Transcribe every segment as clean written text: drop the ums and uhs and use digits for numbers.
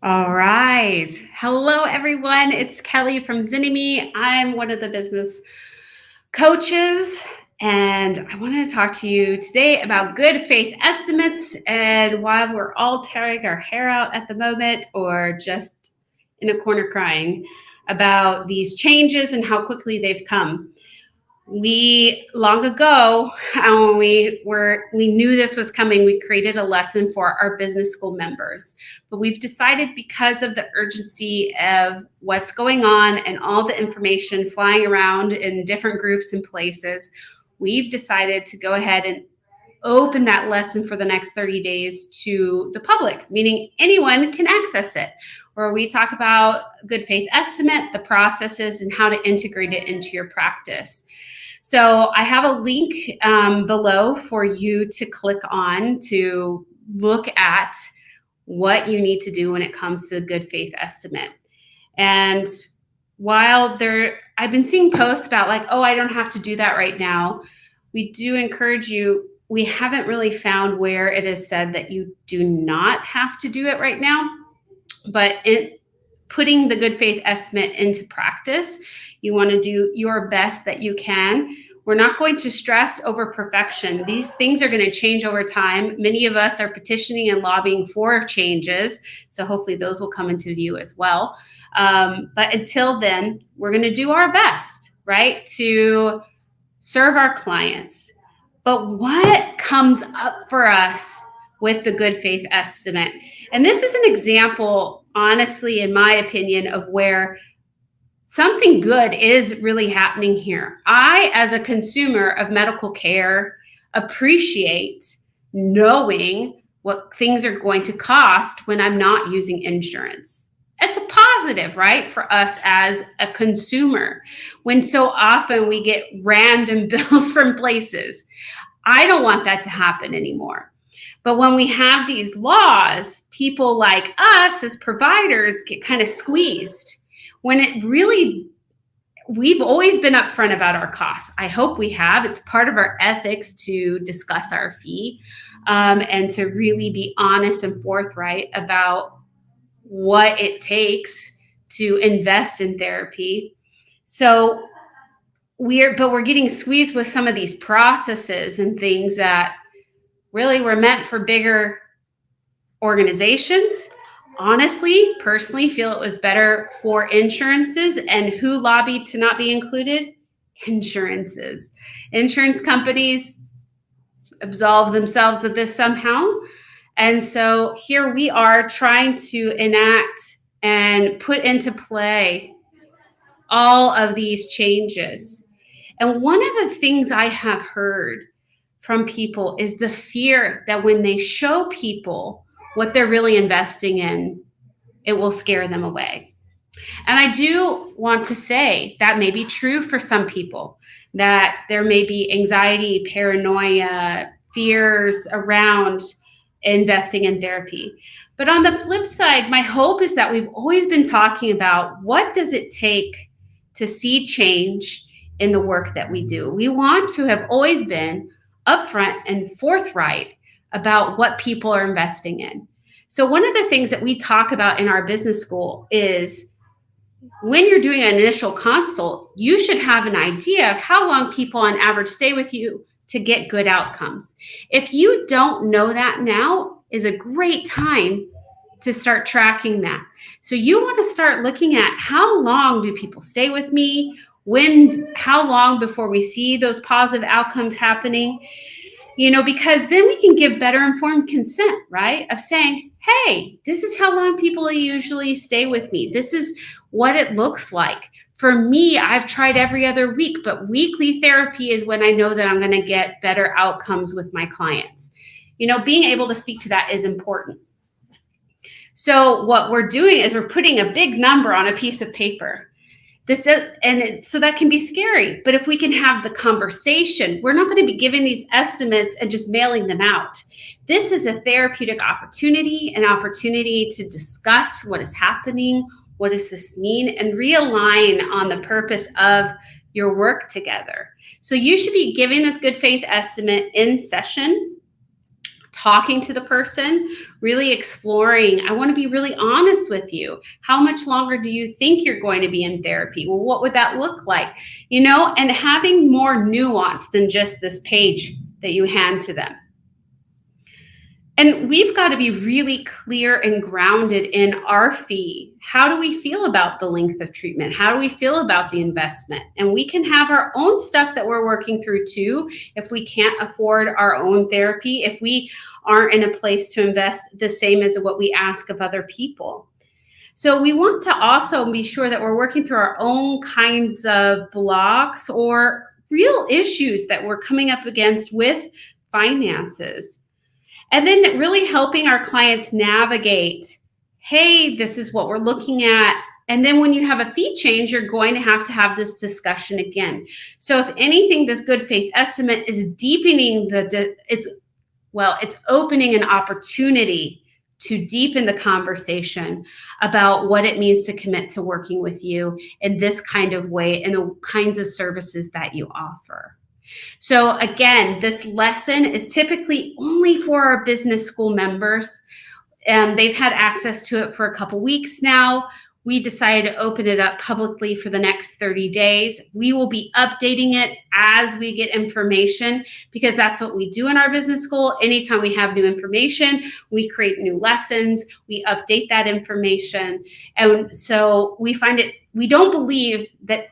All right. Hello, everyone. It's Kelly from Zinemy. I'm one of the business coaches, and I wanted to talk to you today about good faith estimates and why we're all tearing our hair out at the moment or just in a corner crying about these changes and how quickly they've come. We long ago, when we knew this was coming, we created a lesson for our business school members. But we've decided, because of the urgency of what's going on and all the information flying around in different groups and places, we've decided to go ahead and open that lesson for the next 30 days to the public, meaning anyone can access it, where we talk about good faith estimate, the processes, and how to integrate it into your practice. So I have a link below for you to click on to look at what you need to do when it comes to good faith estimate. And while I've been seeing posts about like, oh, I don't have to do that right now, we do encourage you. We haven't really found where it is said that you do not have to do it right now, but putting the good faith estimate into practice, you want to do your best that you can. We're not going to stress over perfection. These things are going to change over time. Many of us are petitioning and lobbying for changes, so hopefully those will come into view as well. But until then, we're going to do our best, right, to serve our clients. But what comes up for us with the good faith estimate? And this is an example, honestly, in my opinion, of where something good is really happening here. I, as a consumer of medical care, appreciate knowing what things are going to cost when I'm not using insurance. It's a positive, right, for us as a consumer, when so often we get random bills from places. I don't want that to happen anymore. But when we have these laws, people like us as providers get kind of squeezed, when it really, we've always been upfront about our costs. I hope we have. It's part of our ethics to discuss our fee and to really be honest and forthright about what it takes to invest in therapy. So we're getting squeezed with some of these processes and things that really were meant for bigger organizations. Honestly, personally, feel it was better for insurances. And who lobbied to not be included? Insurances. Insurance companies absolve themselves of this somehow. And so here we are trying to enact and put into play all of these changes. And one of the things I have heard from people is the fear that when they show people what they're really investing in, it will scare them away. And I do want to say that may be true for some people, that there may be anxiety, paranoia, fears around investing in therapy. But on the flip side, my hope is that we've always been talking about what does it take to see change in the work that we do. We want to have always been upfront and forthright about what people are investing in. So one of the things that we talk about in our business school is when you're doing an initial consult, you should have an idea of how long people on average stay with you to get good outcomes. If you don't know that now, is a great time to start tracking that. So you want to start looking at how long do people stay with me? How long before we see those positive outcomes happening? Because then we can give better informed consent, right? Of saying, hey, this is how long people usually stay with me. This is what it looks like. For me, I've tried every other week, but weekly therapy is when I know that I'm going to get better outcomes with my clients. Being able to speak to that is important. So what we're doing is we're putting a big number on a piece of paper. So that can be scary. But if we can have the conversation, we're not going to be giving these estimates and just mailing them out. This is a therapeutic opportunity, an opportunity to discuss what is happening, what does this mean, and realign on the purpose of your work together. So you should be giving this good faith estimate in session. talking to the person, really exploring. I want to be really honest with you. How much longer do you think you're going to be in therapy? Well, what would that look like? And having more nuance than just this page that you hand to them. And we've got to be really clear and grounded in our fee. How do we feel about the length of treatment? How do we feel about the investment? And we can have our own stuff that we're working through too if we can't afford our own therapy, if we aren't in a place to invest the same as what we ask of other people. So we want to also be sure that we're working through our own kinds of blocks or real issues that we're coming up against with finances. And then really helping our clients navigate, hey, this is what we're looking at. And then when you have a fee change, you're going to have this discussion again. So if anything, this good faith estimate is deepening it's opening an opportunity to deepen the conversation about what it means to commit to working with you in this kind of way and the kinds of services that you offer. So again, this lesson is typically only for our business school members, and they've had access to it for a couple weeks now. We decided to open it up publicly for the next 30 days. We will be updating it as we get information because that's what we do in our business school. Anytime we have new information, we create new lessons, we update that information. And so we don't believe that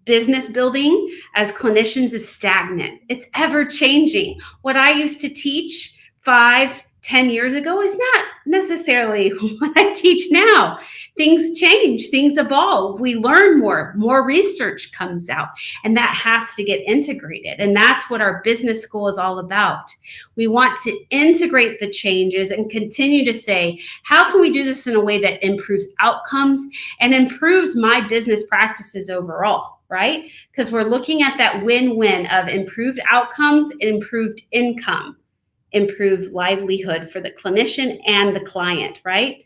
business building as clinicians is stagnant. It's ever changing. What I used to teach 5-10 years ago is not necessarily what I teach now. Things change, things evolve. We learn more research comes out, and that has to get integrated. And that's what our business school is all about. We want to integrate the changes and continue to say, how can we do this in a way that improves outcomes and improves my business practices overall? Right? Because we're looking at that win-win of improved outcomes and improved income, improved livelihood for the clinician and the client, right?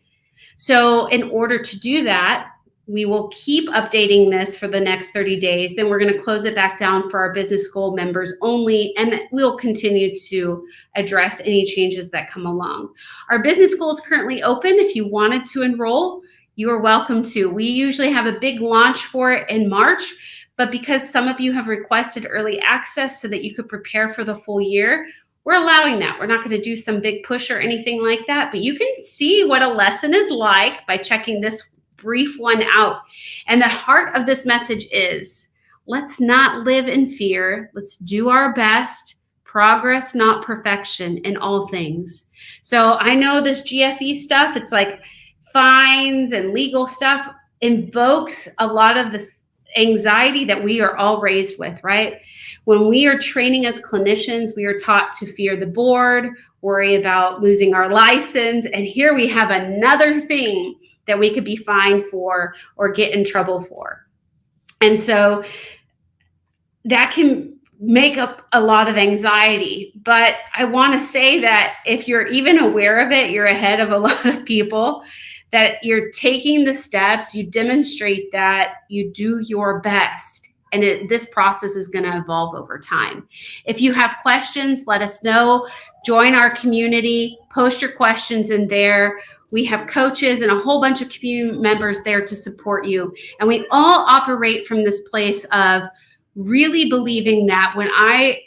So in order to do that, we will keep updating this for the next 30 days. Then we're going to close it back down for our business school members only, and we'll continue to address any changes that come along. Our business school is currently open. If you wanted to enroll, you are welcome to. We usually have a big launch for it in March, but because some of you have requested early access so that you could prepare for the full year, we're allowing that. We're not going to do some big push or anything like that, but you can see what a lesson is like by checking this brief one out. And the heart of this message is, let's not live in fear. Let's do our best. Progress, not perfection in all things. So I know this GFE stuff, it's like fines and legal stuff invokes a lot of the anxiety that we are all raised with, right? When we are training as clinicians, we are taught to fear the board, worry about losing our license. And here we have another thing that we could be fined for or get in trouble for. And so that can make up a lot of anxiety. But I want to say that if you're even aware of it, you're ahead of a lot of people, that you're taking the steps, you demonstrate that you do your best. And this process is going to evolve over time. If you have questions, let us know. Join our community, post your questions in there. We have coaches and a whole bunch of community members there to support you. And we all operate from this place of really believing that when I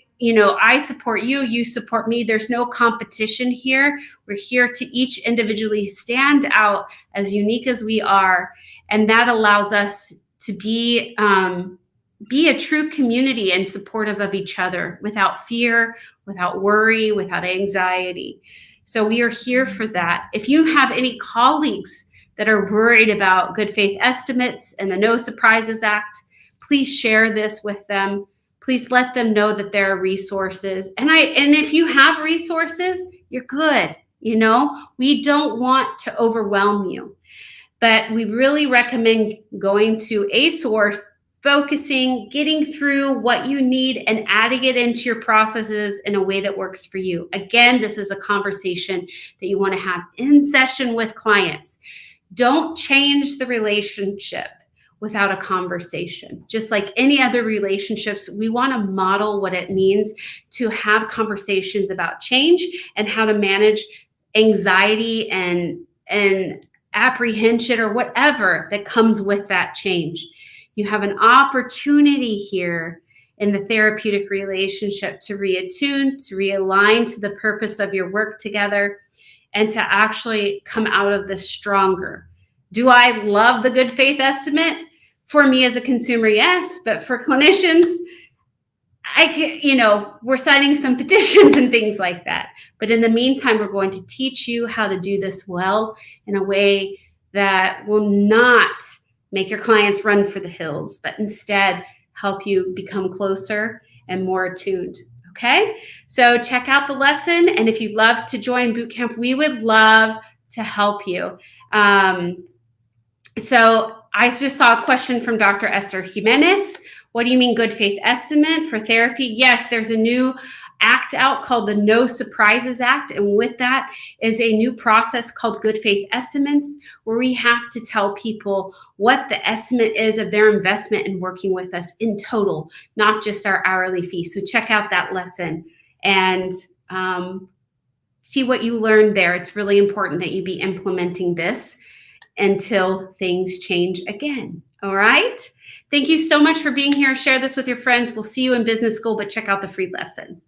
support you, you support me. There's no competition here. We're here to each individually stand out as unique as we are. And that allows us to be a true community and supportive of each other without fear, without worry, without anxiety. So we are here for that. If you have any colleagues that are worried about good faith estimates and the No Surprises Act, please share this with them. Please let them know that there are resources. And if you have resources, you're good. We don't want to overwhelm you, but we really recommend going to a source, focusing, getting through what you need and adding it into your processes in a way that works for you. Again, this is a conversation that you want to have in session with clients. Don't change the relationship. without a conversation. Just like any other relationships, we want to model what it means to have conversations about change and how to manage anxiety and apprehension or whatever that comes with that change. You have an opportunity here in the therapeutic relationship to reattune, to realign to the purpose of your work together, and to actually come out of this stronger. Do I love the good faith estimate? For me as a consumer, yes, but for clinicians, we're signing some petitions and things like that. But in the meantime, we're going to teach you how to do this well in a way that will not make your clients run for the hills, but instead help you become closer and more attuned. Okay, so check out the lesson. And if you'd love to join bootcamp, we would love to help you. So I just saw a question from Dr. Esther Jimenez. What do you mean good faith estimate for therapy? Yes, there's a new act out called the No Surprises Act. And with that is a new process called good faith estimates, where we have to tell people what the estimate is of their investment in working with us in total, not just our hourly fee. So check out that lesson and see what you learned there. It's really important that you be implementing this until things change again. All right. Thank you so much for being here. Share this with your friends. We'll see you in business school, but check out the free lesson.